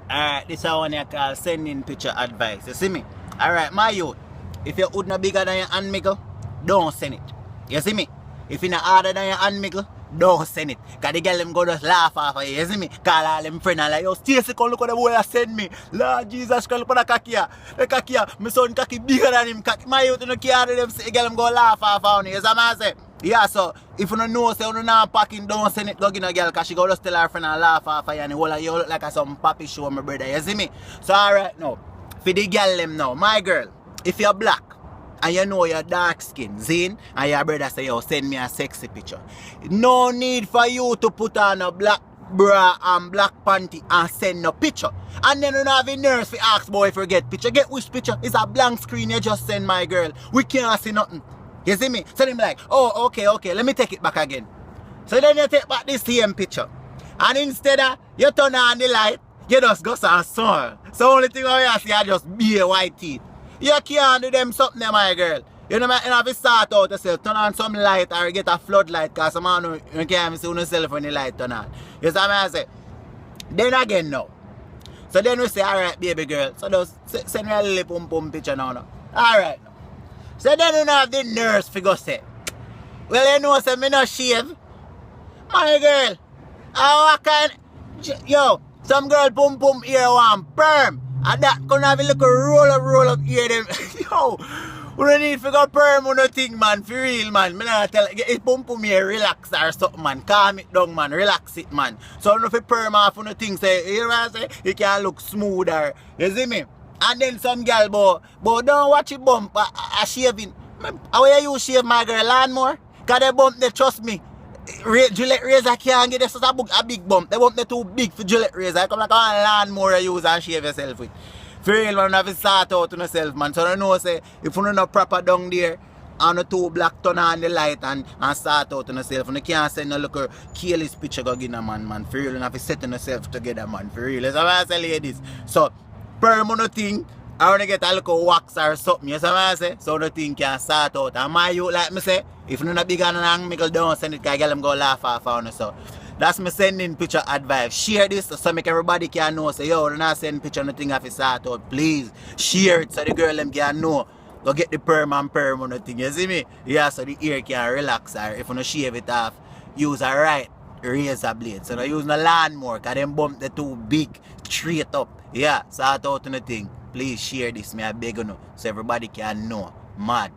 Alright, this is one you call sending picture advice. You see me? Alright, my youth. If your hood not bigger than your hand mickle, don't send it. You see me? If you not harder than your hand mickle, don't send it. Cause the girl them go just laugh off of you. You see me? Call all them friends and like, yo, Stacy, come look at the boy that send me. Lord Jesus, come look at the cocky here. The cocky here. My son cocky bigger than him. Cocky. My youth, you know, care them, the girl them go laugh off on you. You see what I say? Yeah, so if you don't know, say you not packing, don't send it go in a girl, cause she go just tell her friend and laugh off of you and the whole of you look like a some papi show, my brother. You see me? So alright now, for the girl them now, my girl, if you're black and you know you're dark skin, Zine, and your brother say, yo, send me a sexy picture. No need for you to put on a black bra and black panty and send no picture. And then you don't have a nurse for ask boy if you get picture. Get which picture? It's a blank screen you just send, my girl. We can't see nothing. You see me? So them like, oh, okay, let me take it back again. So then you take back this same picture. And instead of you turn on the light, you just go some sun. So only thing I see is just bare white teeth. You can't do them something, my girl. You know, you have to start out yourself, turn on some light or get a floodlight, because some man you can't see yourself when the light turn on. You see what I say? Then again now. So then we say, alright, baby girl. So just send me a little pum pum picture now. Alright. So then you have the nurse figure say, well, you know, say me no shave. My girl, how can, yo, some girl pum pum ear one perm. And that gonna have a little roll up ear them. Yo, we don't need to go perm or nothing, man, for real, man. Me not tell, it pum pum ear relax or something, man. Calm it down, man, relax it, man. So if you perm off on the thing, say, you know what I say, it can look smoother. You see me? And then some girl, but don't watch it bump a shaving. How you use shave, my girl? Lawnmower? Because they bump, they trust me. Gillette razor can't get this a big bump. They bump they too big for Gillette razor. I come like a lawnmower you use and shave yourself with. For real, man, you have to start out on yourself, man. So you know, say, if you not proper down there, and the two black turn on the light and start out on yourself. And you can't send a look careless picture go get a man. For real, you have to set yourself together, man. For real. That's what I say, ladies. So, perm on the thing, I want to get a little wax or something, you see what I say? So the thing can start out. And my youth, like me say, if you're not big on an angle, don't send it, because girl them go laugh off on you. So that's me sending picture advice. Share this so make everybody can know. Say, yo, you're not sending picture nothing if it start out. Please, share it so the girl them can know. Go get the perm on the thing, you see me? Yeah, so the ear can relax, or if you don't shave it off, use a right razor blade. So don't use no lawnmower, because them bump the too big, straight up. Yeah, start out on the thing. Please share this, me I beg you know, so everybody can know. Mad.